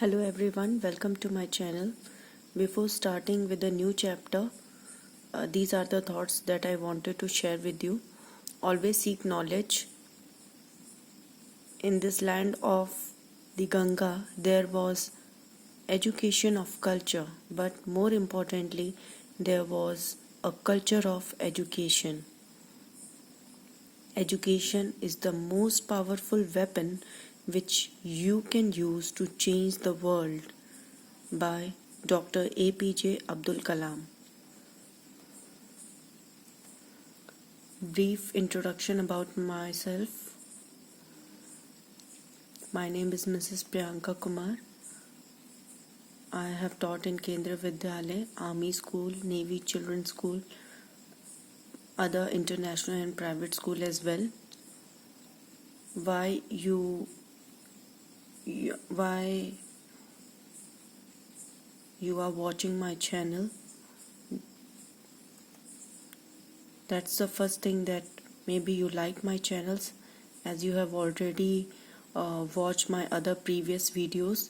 Hello everyone, welcome to my channel. Before starting with the new chapter, these are the thoughts that I wanted to share with you. Always seek knowledge. In this land of the Ganga, there was education of culture, but more importantly, there was a culture of education. Education is the most powerful weapon which you can use to change the world. By Dr. APJ Abdul Kalam. Brief introduction about myself. My name is Mrs. Priyanka Kumar. I have taught in Kendra Vidyalaya, Army School, Navy Children's School, other international and private school as well. Why you are watching my channel? That's the first thing, that maybe you like my channels as you have already watched my other previous videos,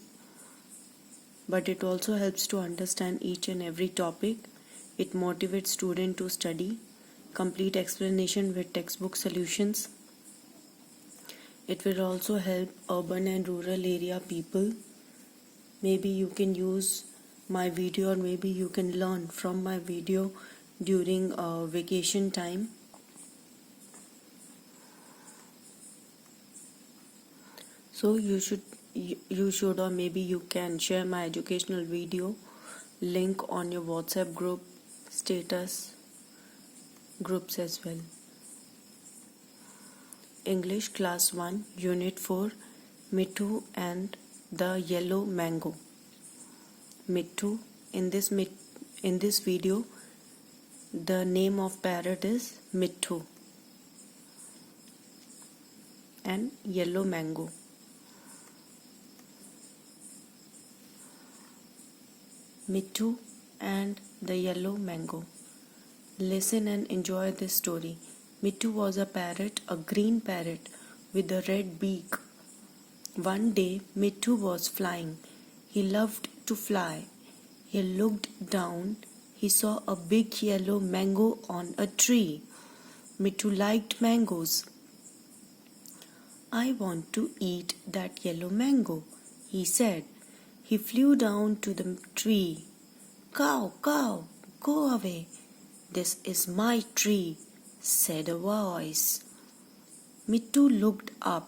but it also helps to understand each and every topic. It motivates students to study. Complete explanation with textbook solutions. It will also help urban and rural area people. Maybe you can use my video, or maybe you can learn from my video during vacation time. So you should or maybe you can share my educational video link on your WhatsApp group, status groups as well. English Class 1 Unit 4, Mittu and the Yellow Mango. Mittu. In this video, the name of parrot is Mittu and Yellow Mango. Mittu and the Yellow Mango. Listen and enjoy this story. Mittu was a parrot, a green parrot with a red beak. One day, Mittu was flying. He loved to fly. He looked down. He saw a big yellow mango on a tree. Mittu liked mangoes. "I want to eat that yellow mango," he said. He flew down to the tree. "Cow, cow, go away. This is my tree," said a voice. Mittu looked up.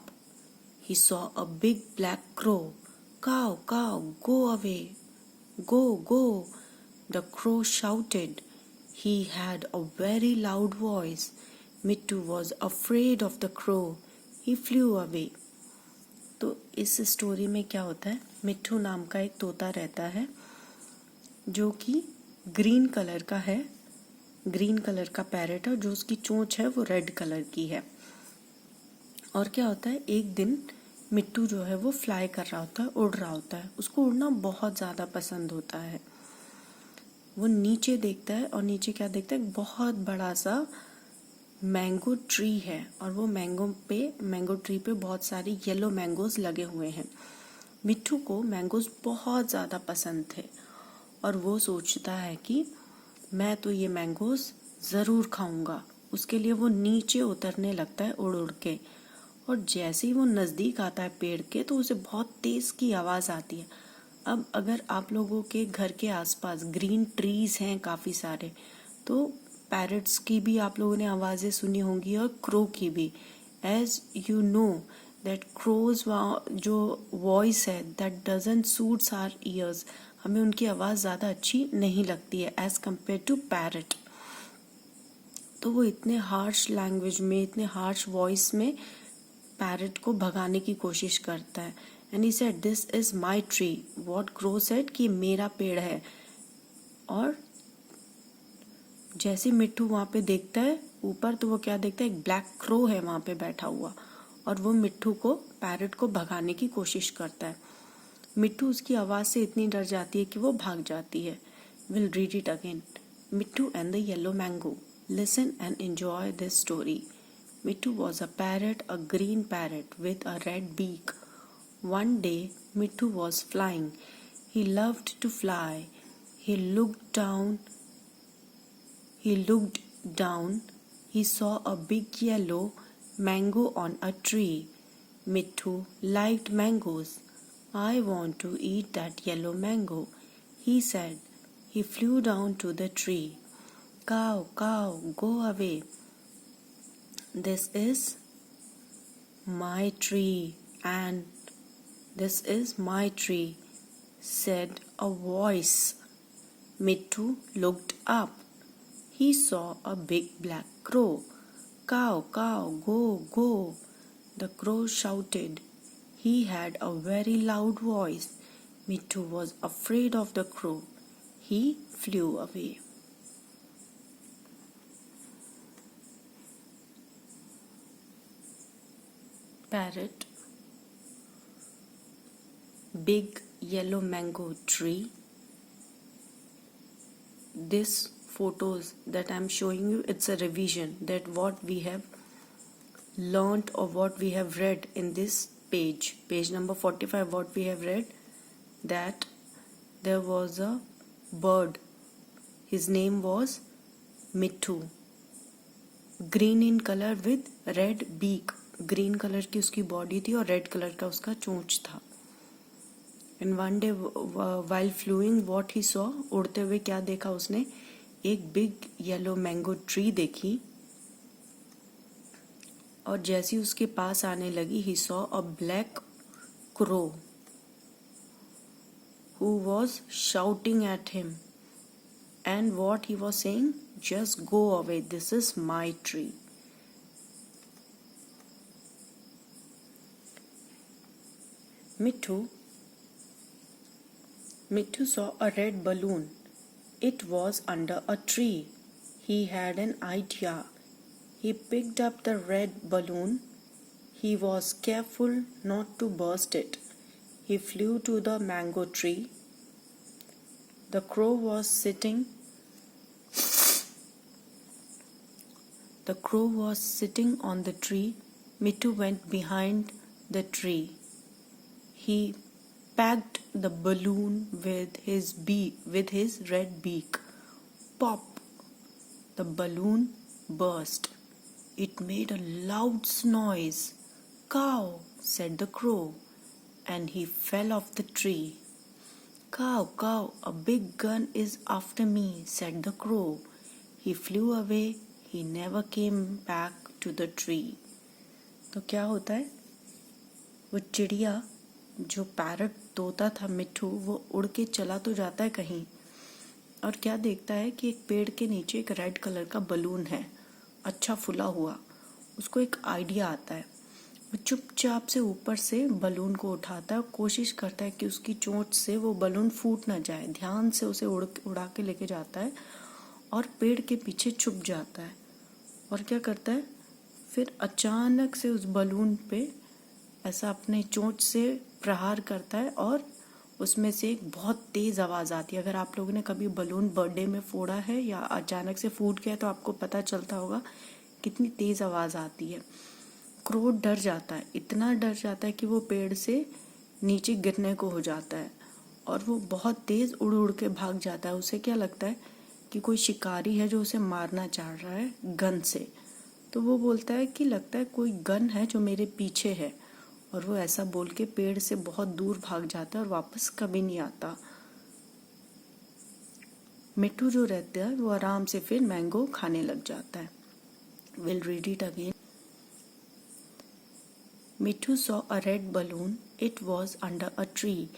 He saw a big black crow. "Cow, cow, go away. Go, go," the crow shouted. He had a very loud voice. Mittu was afraid of the crow. He flew away. तो इस story में क्या होता है, मिट्ठू नाम का एक तोता रहता है जो कि ग्रीन कलर का है, ग्रीन कलर का पैरेट है, जो उसकी चोंच है वो रेड कलर की है। और क्या होता है, एक दिन मिट्टू जो है वो फ्लाई कर रहा होता है, उड़ रहा होता है। उसको उड़ना बहुत ज़्यादा पसंद होता है। वो नीचे देखता है और नीचे क्या देखता है, बहुत बड़ा सा मैंगो ट्री है और वो मैंगो ट्री पे बहुत सारी येलो मैंगोज लगे हुए हैं। मिट्टू को मैंगोज बहुत ज़्यादा पसंद थे और वो सोचता है कि मैं तो ये मैंगोज ज़रूर खाऊंगा। उसके लिए वो नीचे उतरने लगता है उड़ उड़ के, और जैसे ही वो नज़दीक आता है पेड़ के तो उसे बहुत तेज़ की आवाज़ आती है। अब अगर आप लोगों के घर के आसपास ग्रीन ट्रीज हैं काफ़ी सारे, तो पैरट्स की भी आप लोगों ने आवाज़ें सुनी होंगी और क्रो की भी। As you know that crows जो वॉइस है that doesn't suits our ears, हमें उनकी आवाज़ ज़्यादा अच्छी नहीं लगती है एज कम्पेयर टू पैरट। तो वो इतने हार्श लैंग्वेज में, इतने हार्श वॉइस में पैरट को भगाने की कोशिश करता है। And he said, "this is my tree." What crow said, कि मेरा पेड़ है। और जैसे मिट्टू वहाँ पे देखता है ऊपर, तो वो क्या देखता है, एक ब्लैक क्रो है वहाँ पे बैठा हुआ, और वो मिट्टू को, पैरट को भगाने की कोशिश करता है। मिट्टू उसकी आवाज़ से इतनी डर जाती है कि वो भाग जाती है। Will read it again. Mittu and the yellow mango. Listen and enjoy this story. Mittu was a parrot, a green parrot with a red beak. One day, Mittu was flying. He loved to fly. He looked down. He looked down. He saw a big yellow mango on a tree. Mittu liked mangoes. I want to eat that yellow mango, he said. He flew down to the tree. Cow, cow, go away. This is my tree, and this is my tree, said a voice. Mittu looked up. He saw a big black crow. Cow, cow, go, go, the crow shouted. He had a very loud voice. Mittu was afraid of the crow. He flew away. Parrot. Big yellow mango tree. This photos that I'm showing you, it's a revision that what we have learnt or what we have read in this page number 45. What we have read, that there was a bird, his name was Mittu, green in color with red beak. Green colour की उसकी body थी और red colour का उसका चोंच था. And one day while flying what he saw, उड़ते हुए क्या देखा उसने, एक बिग येलो मैंगो ट्री देखी. और जैसी उसके पास आने लगी, he saw a black crow who was shouting at him. And what he was saying, just go away, this is my tree. Mittu saw a red balloon. It was under a tree. He had an idea. He picked up the red balloon. He was careful not to burst it. He flew to the mango tree. The crow was sitting. The crow was sitting on the tree. Mittu went behind the tree. He packed the balloon with his red beak. Pop! The balloon burst. It made a loud noise. Cow, said the crow, and he fell off the tree. Cow, cow, a big gun is after me, said the crow. He flew away. He never came back to the tree. तो क्या होता है, वो चिड़िया जो parrot तोता था मिट्ठू, वो उड़ के चला तो जाता है कहीं, और क्या देखता है कि एक पेड़ के नीचे एक रेड कलर का बलून है, अच्छा फुला हुआ. उसको एक आइडिया आता है. वो चुपचाप से ऊपर से बलून को उठाता है और कोशिश करता है कि उसकी चोंच से वो बलून फूट ना जाए. ध्यान से उसे उड़ा के लेके जाता है और पेड़ के पीछे छुप जाता है. और क्या करता है, फिर अचानक से उस बलून पे ऐसा अपने चोंच से प्रहार करता है और उसमें से एक बहुत तेज़ आवाज़ आती है. अगर आप लोगों ने कभी बलून बर्थडे में फोड़ा है या अचानक से फूट गया तो आपको पता चलता होगा कितनी तेज़ आवाज़ आती है. क्रो डर जाता है, इतना डर जाता है कि वो पेड़ से नीचे गिरने को हो जाता है और वो बहुत तेज़ उड़ उड़ के भाग जाता है. उसे क्या लगता है कि कोई शिकारी है जो उसे मारना चाह रहा है गन से. तो वो बोलता है कि लगता है कोई गन है जो मेरे पीछे है, और वो ऐसा बोल के पेड़ से बहुत दूर भाग जाता है और वापस कभी नहीं आता. मिट्ठू जो रहता है वो आराम से फिर मैंगो खाने लग जाता है. Will read it again. Mittu saw a red balloon. It was under a tree.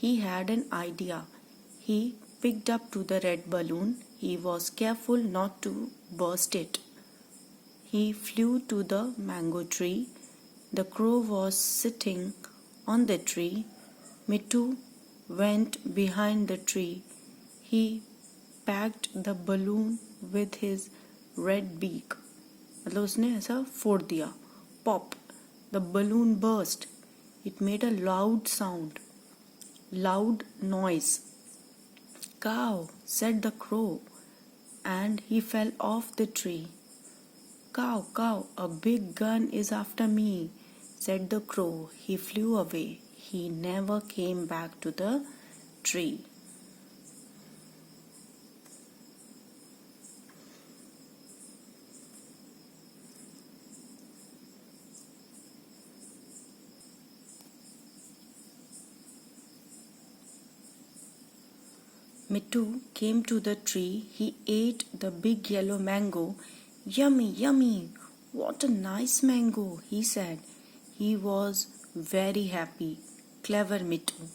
He had an idea. He picked up to the red balloon. He was careful not to burst it. He flew to the mango tree. The crow was sitting on the tree. Mittu went behind the tree. He packed the balloon with his red beak. मतलब उसने ऐसा फोड़ दिया. Pop! The balloon burst. It made a loud sound, loud noise. Cow, said the crow, and he fell off the tree. Cow, cow, a big gun is after me, said the crow. He flew away. he never came back to the tree. Mittu came to the tree. He ate the big yellow mango. Yummy, yummy! What a nice mango, he said. He was very happy. Clever Mittu.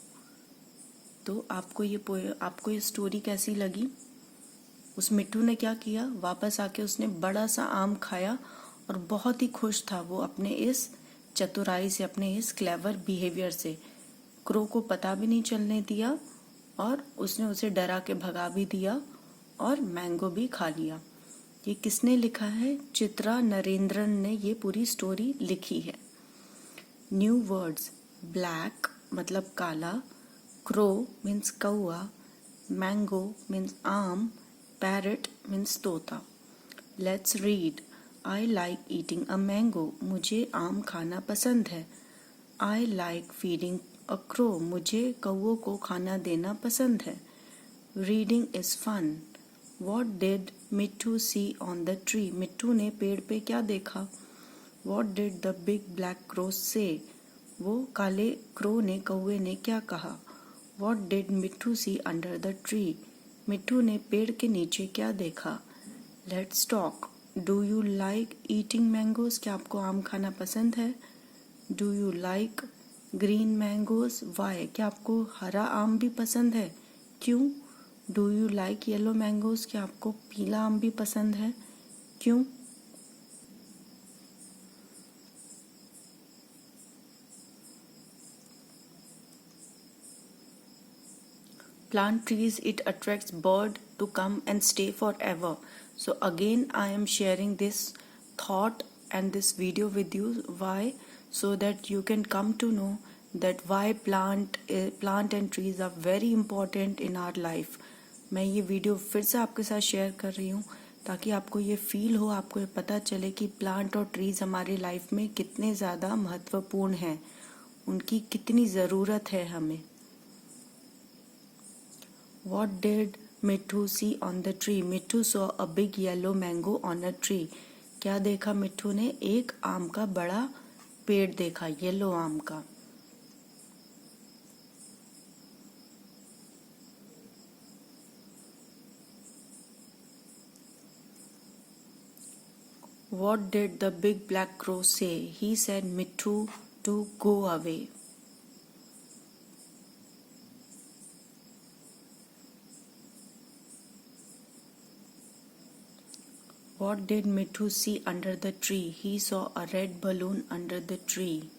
तो आपको ये story कैसी लगी? उस मिट्टू ने क्या किया? वापस आके उसने बड़ा सा आम खाया और बहुत ही खुश था वो अपने इस चतुराई से, अपने इस क्लेवर बिहेवियर से। क्रो को पता भी नहीं चलने दिया और उसने उसे डरा के भगा भी दिया और मैंगो भी खा लिया। ये किसने लिखा है? चित्रा नरेंद्रन ने ये पूरी स्टोरी लिखी है। न्यू वर्ड्स: ब्लैक मतलब काला, क्रो मीन्स कौआ, मैंगो मीन्स आम, पैरट मीन्स तोता। Let's read. I like eating a mango, मुझे आम खाना पसंद है। I like feeding a crow, मुझे कौओं को खाना देना पसंद है। Reading is fun. What did Mittu see on the tree, Mittu ने पेड़ पे क्या देखा? What did the big black crow say, वो काले क्रो ने, कौवे ने क्या कहा? What did Mittu see under the tree, Mittu ने पेड़ के नीचे क्या देखा? Let's talk. Do you like eating mangoes, क्या आपको आम खाना पसंद है? Do you like green mangoes, why, क्या आपको हरा आम भी पसंद है? क्यों? Do you like yellow mangoes, क्या आपको पीला आम भी पसंद है? क्यों? Plant trees, it attracts bird to come and stay forever. So again I am sharing this thought and this video with you. Why? So that you can come to know that why plant and trees are very important in our life. मैं ये video फिर से आपके साथ share कर रही हूँ ताकि आपको ये फील हो, आपको ये पता चले कि प्लांट और ट्रीज हमारी लाइफ में कितने ज़्यादा महत्वपूर्ण हैं, उनकी कितनी ज़रूरत है हमें। What did Mittu see on the tree? Mittu saw a big yellow mango on a tree. क्या देखा मिट्टू ने? एक आम का बड़ा पेड़ देखा, येलो आम का। What did the big black crow say? He said Mittu to go away. What did Mittu see under the tree? He saw a red balloon under the tree.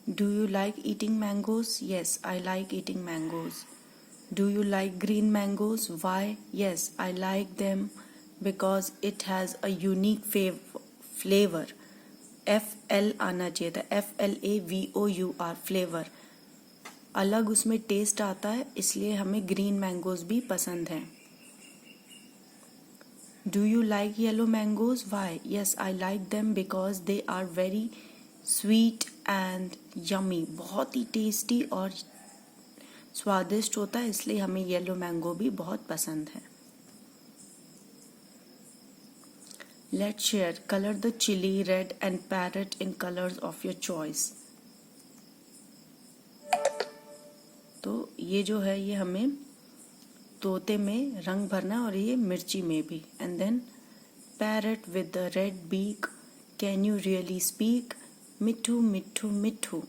Do you like eating mangoes? Yes, I like eating mangoes. Do you like green mangoes? Why? Yes, I like them because it has a unique flavor. FL आना चाहिए था, FLAVOUR, flavour. अलग उसमें test आता है, इसलिए हमें green mangoes भी पसंद हैं। Do you like yellow mangoes? Why? Yes, I like them because they are very sweet and yummy, बहुत ही टेस्टी और स्वादिष्ट होता है, इसलिए हमें येलो मैंगो भी बहुत पसंद है। Let's share. Color the chili red and parrot in colors of your choice. तो ये जो है ये हमें तोते में रंग भरना है और ये मिर्ची में भी। And then parrot with the red beak, can you really speak? Mittu, mittu, mittu,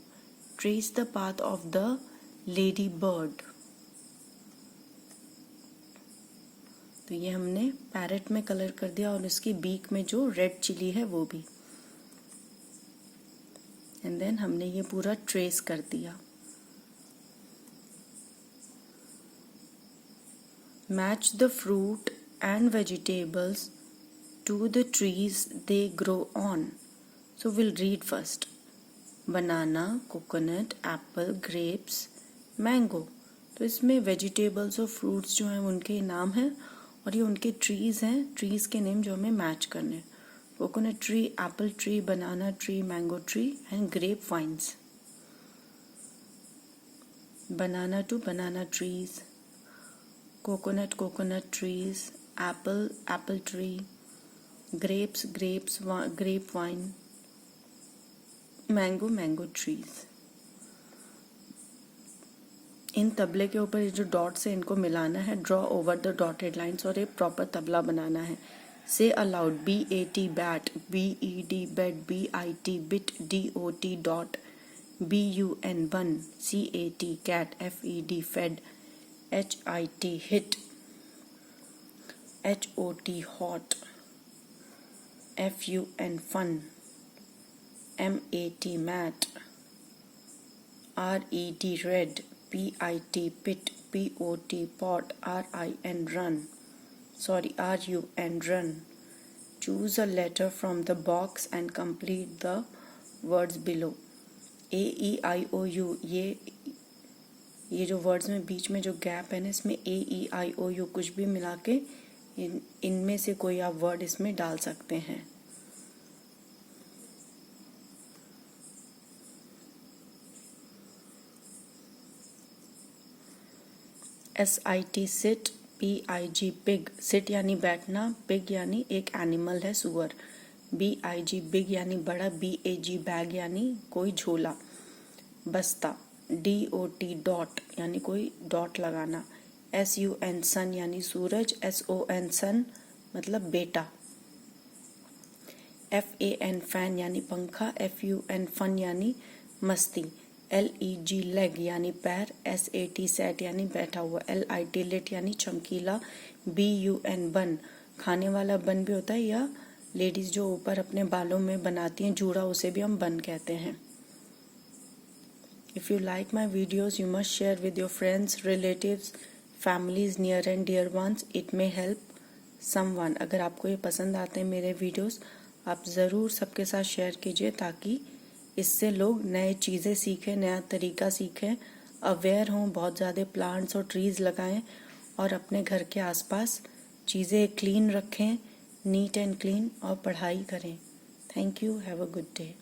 trace the path of the lady bird. तो ये हमने पैरेट में कलर कर दिया और इसकी बीक में जो रेड चिली है वो भी। एंड देन हमने ये पूरा ट्रेस कर दिया। Match the fruit and vegetables to the trees they grow on. So will read first. Banana, coconut, apple, grapes, mango. तो इसमें वेजिटेबल्स और फ्रूट्स जो हैं उनके नाम हैं और ये उनके ट्रीज़ हैं, ट्रीज़ के नेम जो हमें मैच करने हैं। Coconut tree, apple tree, banana tree, mango tree and grape vines. Banana to banana trees, coconut trees, apple tree, grapes grapevine, mango trees। इन तबले के ऊपर ये जो डॉट्स है इनको मिलाना है, draw over the dotted lines, और एक प्रॉपर तबला बनाना है। से allowed BAT bat, BED bed, BIT bit, DOT dot, BUN bun, CAT cat, FED fed, HIT hit, HOT hot, FUN fun, MAT mat, RED red, PIT pit, POT pot, RUN run. Choose a letter from the box and complete the words below. AEIOU, ये जो words में बीच में जो gap है ना, इसमें AEIOU कुछ भी मिला के इनमें से कोई आप वर्ड इसमें डाल सकते हैं। SIT sit, PIG pig, sit यानी बैठना, पिग यानी एक एनिमल है, सुअर। BIG बिग यानी बड़ा, BAG बैग यानी कोई झोला, बस्ता। DOT डॉट यानी कोई डॉट लगाना। SUN सन यानी सूरज, SON सन मतलब बेटा। FAN फैन यानी पंखा, FUN फन यानी मस्ती। LEG लेग यानी पैर, SAT सेट यानी बैठा हुआ, LIT लिट यानी चमकीला, BUN बन खाने वाला बन भी होता है, या लेडीज जो ऊपर अपने बालों में बनाती हैं जूड़ा, उसे भी हम बन कहते हैं। If you like my videos, you must share with your friends, relatives, families, near and dear ones. It may help someone. अगर आपको ये पसंद आते हैं मेरे वीडियोस, आप ज़रूर सबके साथ शेयर कीजिए, ताकि इससे लोग नए चीज़ें सीखें, नया तरीका सीखें, अवेयर हों, बहुत ज़्यादा प्लांट्स और ट्रीज़ लगाएं, और अपने घर के आसपास चीज़ें क्लीन रखें, नीट एंड क्लीन, और पढ़ाई करें। Thank you. Have a good day.